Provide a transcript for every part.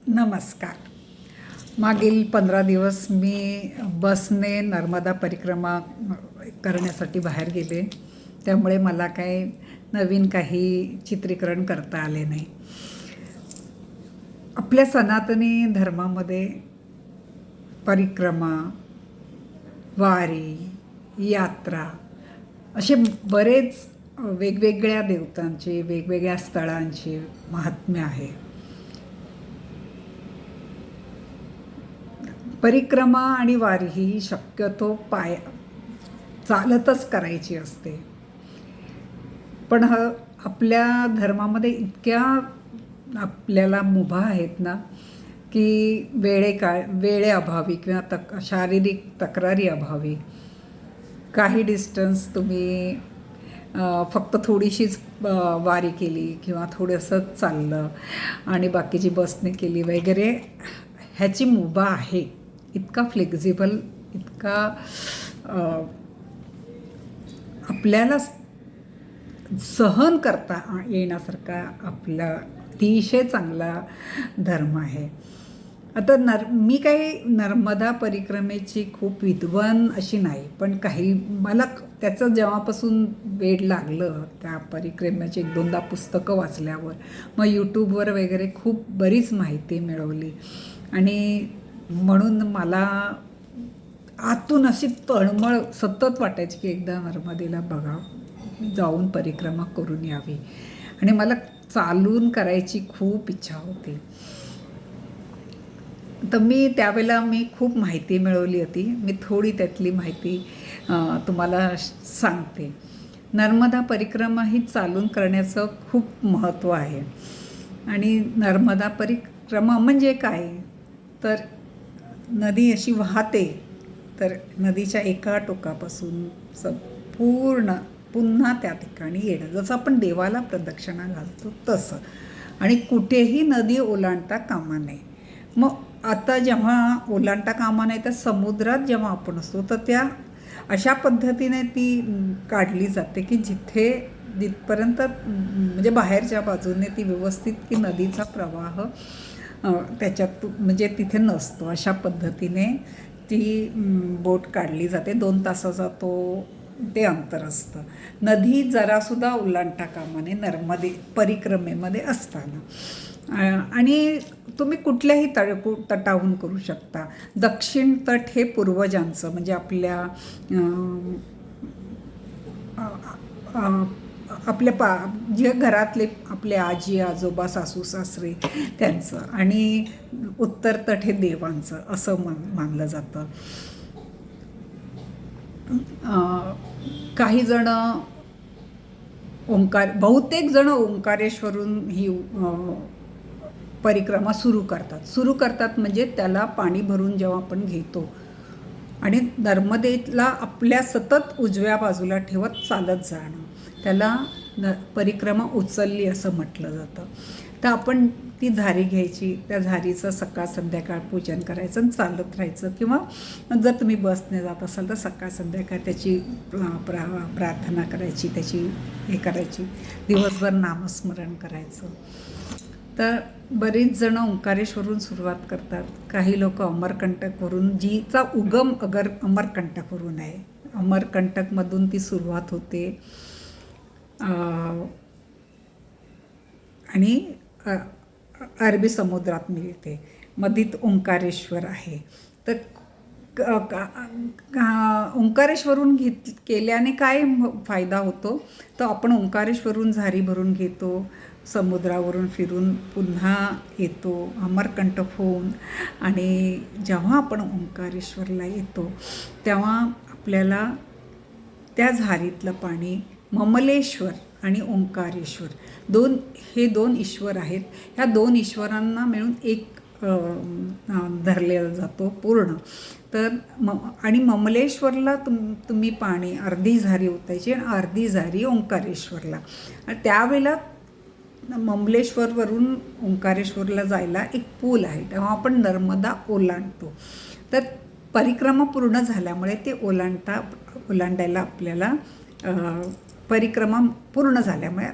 नमस्कार. मागील 15 दिवस मी बसने नर्मदा परिक्रमा करण्यासाठी बाहेर गेले. त्यामुळे मला काही नवीन काही चित्रीकरण करता आले नाही. आपल्या सनातनी धर्मामध्ये परिक्रमा, वारी, यात्रा असे बरेच वेगवेगळ्या देवतांचे, वेगवेगळ्या स्थळांचे महात्म्य आहे. परिक्रमा आणि वारी ही शक्यतो चालतच करायची असते. पण आपल्या धर्मामध्ये इतक्या आपल्याला मुभा आहेत ना, की वेळेअभावी किंवा शारीरिक तक्रारी अभावी काही डिस्टन्स तुम्ही फक्त थोडीशीच वारी केली किंवा थोडंसंच चाललं आणि बाकीची बसने केली वगैरे, ह्याची मुभा आहे. इतका फ्लेक्झिबल, इतका आपल्याला सहन करता येण्यासारखा आपला अतिशय चांगला धर्म आहे. आता मी काही नर्मदा परिक्रमेची खूप विद्वान अशी नाही, पण काही मला त्याचं जेव्हापासून वेड लागलं, त्या परिक्रमेची 1-2दा पुस्तकं वाचल्यावर, मग यूट्यूबवर वगैरे खूप बरीच माहिती मिळवली आणि म्हणून मला आतून अशी तळमळ सतत वाटायची की एकदा नर्मदेला जाऊन परिक्रमा करून यावी. आणि मला चालून करायची खूप इच्छा होती. तर त्यावेळेला मी खूप माहिती मिळवली होती. मी थोडी त्यातली माहिती तुम्हाला सांगते. नर्मदा परिक्रमा ही चालून करण्याचं खूप महत्त्व आहे. आणि नर्मदा परिक्रमा म्हणजे काय, तर नदी अशी वाहते, तर नदीच्या एका टोकापासून पुन्हा त्या ठिकाणी येणं, जसं आपण देवाला प्रदक्षिणा घालतो तसं. आणि कुठेही नदी ओलांडता कामा नये. मग आता जेव्हा ओलांडता कामा नये, तर समुद्रात जेव्हा आपण असतो तर त्या अशा पद्धतीने ती काढली जाते की जिथपर्यंत म्हणजे बाहेरच्या बाजूने ती व्यवस्थित की नदीचा प्रवाह त्याच्यात म्हणजे तिथे नसतो. अशा पद्धतीने ती बोट काढली जाते. 2 तासाचा ते अंतर असतं. नदी जरासुद्धा ओलांडता कामा नये परिक्रमेमध्ये असताना. आणि तुम्ही कुठल्याही तटाहून करू शकता. दक्षिण तट हे पूर्वजांचं, म्हणजे आपल्या जे घरातले आपले आजी आजोबा सासू सासरे त्यांचं, आणि उत्तर तट हे देवांचं असं मानलं जातं. काही जण बहुतेक जण ओंकारेश्वरून ही परिक्रमा सुरू करतात. म्हणजे त्याला पाणी भरून जेव्हा आपण घेतो आणि नर्मदेला आपल्या सतत उजव्या बाजूला ठेवत चालत जाणं, त्याला परिक्रमा उचलली असं म्हटलं जातं. तर आपण ती झारी घ्यायची, त्या झारीचं सकाळ संध्याकाळ पूजन करायचं आणि चालत राहायचं. किंवा जर तुम्ही बसने जात असाल तर सकाळ संध्याकाळ त्याची प्रार्थना करायची, त्याची करायची, दिवसभर नामस्मरण करायचं. तर बरीच जणं ओंकारेश्वरून सुरुवात करतात. काही लोक अमरकंटकवरून, जिचा उगम अमरकंटकवरून आहे, अमरकंटकमधून ती सुरुवात होते आणि अरबी समुद्रात मिळते. मधीत ओंकारेश्वर आहे. तर ओंकारेश्वरून केल्याने काय फायदा होतो, तर आपण ओंकारेश्वरून झारी भरून घेतो, समुद्रावरून फिरून पुन्हा येतो अमरकंटक होऊन. आणि जेव्हा आपण ओंकारेश्वरला येतो तेव्हा आपल्याला त्या झारीतलं पाणी, ममलेश्वर आणि ओंकारेश्वर हे दोन ईश्वर आहेत. ह्या 2 ईश्वरांना मिळून एक धरलेला जातो पूर्ण. तर आणि ममलेश्वरला तुम्ही पाणी अर्धी झारी ओतायची आणि अर्धी झारी ओंकारेश्वरला. आणि त्यावेळेला ममलेश्वरवरून ओंकारेश्वरला जायला एक पूल आहे, तेव्हा आपण नर्मदा ओलांडतो. तर परिक्रमा पूर्ण झाल्यामुळे ते ओलांडायला आपल्याला परिक्रमा पूर्ण झाल्यामुळे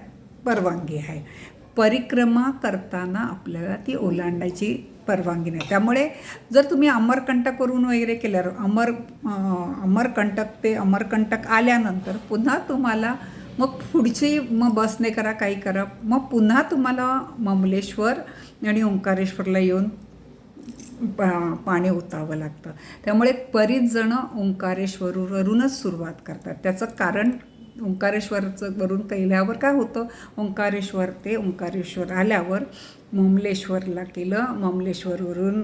परवानगी आहे. परिक्रमा करताना आपल्याला ती ओलांडायची परवानगी नाही. त्यामुळे जर तुम्ही अमरकंटकवरून वगैरे केल्यावर अमरकंटक ते अमरकंटक आल्यानंतर पुन्हा तुम्हाला मग पुढची मग बसने करा, काही करा, मग पुन्हा तुम्हाला ममलेश्वर आणि ओंकारेश्वरला येऊन पाणी ओतावं लागतं. त्यामुळे बरीच जणं ओंकारेश्वरवरूनच सुरुवात करतात. त्याचं कारण ओंकारेश्वरचं वरून केल्यावर काय होतं, ओंकारेश्वर ते ओंकारेश्वर आल्यावर ममलेश्वरला केलं, ममलेश्वरवरून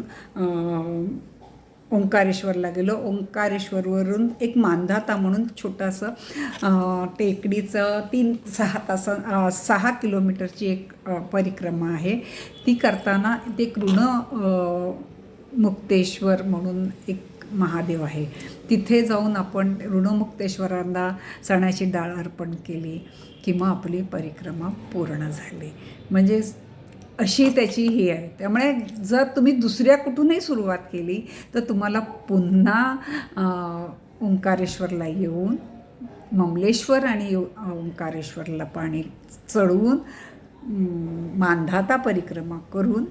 ओंकारेश्वरला गेलो, ओंकारेश्वरवरून एक मांधाता म्हणून छोटंसं टेकडीचं 6 किलोमीटरची एक परिक्रमा आहे. ती करताना ते ऋणमुक्तेश्वर म्हणून एक महादेव आहे, तिथे जाऊन आपण ऋणमुक्तेश्वरांना चण्याची डाळ अर्पण केली की मग आपली परिक्रमा पूर्ण झाली. म्हणजे अशी त्याची ही आहे. त्यामुळे जर तुम्ही दुसऱ्या कुठूनही सुरुवात केली तर तुम्हाला पुन्हा ओंकारेश्वरला येऊन ममलेश्वर आणि ओंकारेश्वरला पाणी चढवून मांधाता परिक्रमा करून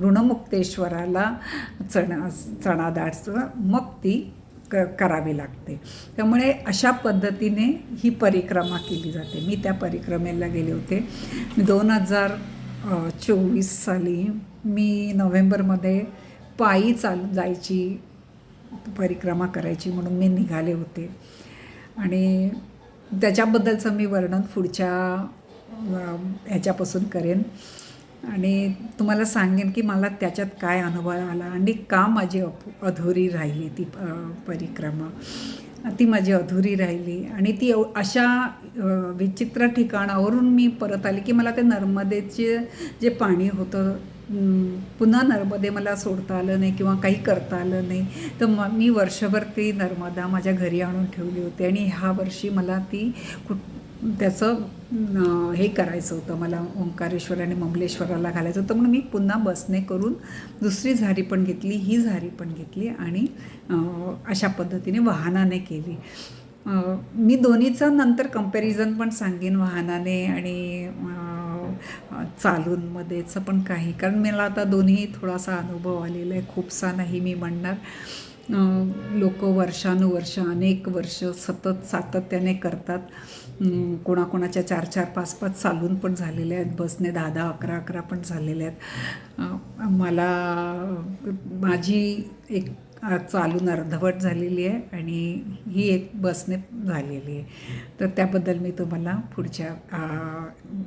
ऋणमुक्तेश्वराला चणा डाळचं मग ती करावी लागते. त्यामुळे अशा पद्धतीने ही परिक्रमा केली जाते. मी त्या परिक्रमेला गेले होते. 2024 साली मी नोव्हेंबरमध्ये पायी जायची, परिक्रमा करायची म्हणून मी निघाले होते आणि त्याच्याबद्दलचं मी वर्णन पुढच्या ह्याच्यापासून करेन आणि तुम्हाला सांगेन की मला त्याच्यात काय अनुभव आला आणि का माझी अधुरी राहिली ती परिक्रमा. ती माझी अधुरी राहिली आणि ती अशा विचित्र ठिकाणावरून मी परत आले की मला ते नर्मदेचे जे पाणी होतं पुन्हा नर्मदे मला सोडता आलं नाही किंवा काही करता आलं नाही. तर मी वर्षभर ती नर्मदा माझ्या घरी आणून ठेवली होती आणि ह्या वर्षी मला ती त्याचं हे करायचं होतं, मला ओंकारेश्वर आणि ममलेश्वराला घालायचं होतं. म्हणून मी पुन्हा बसने करून दुसरी झारी पण घेतली, ही झारी पण घेतली आणि अशा पद्धतीने वाहनाने केली. मी दोन्हीचं नंतर कंपॅरिझन पण सांगेन, वाहनाने आणि चालूनमध्येचं पण काही, कारण मला आता दोन्ही थोडासा अनुभव आलेला आहे, खूपसा नाही मी म्हणणार. लोक वर्षानुवर्ष अनेक वर्ष सतत सातत्याने करतात. कोणाकोणाच्या 4-4, 5-5 चालून पण झालेले आहेत, बसने 10-10, 11-11 पण झालेले आहेत. माझी एक चालून अर्धवट झालेली आहे आणि ही एक बसने झालेली आहे. तर त्याबद्दल मी तुम्हाला पुढच्या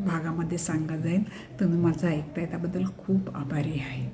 भागामध्ये सांगत जाईन. तुम्ही माझं ऐकताय त्याबद्दल खूप आभारी आहे.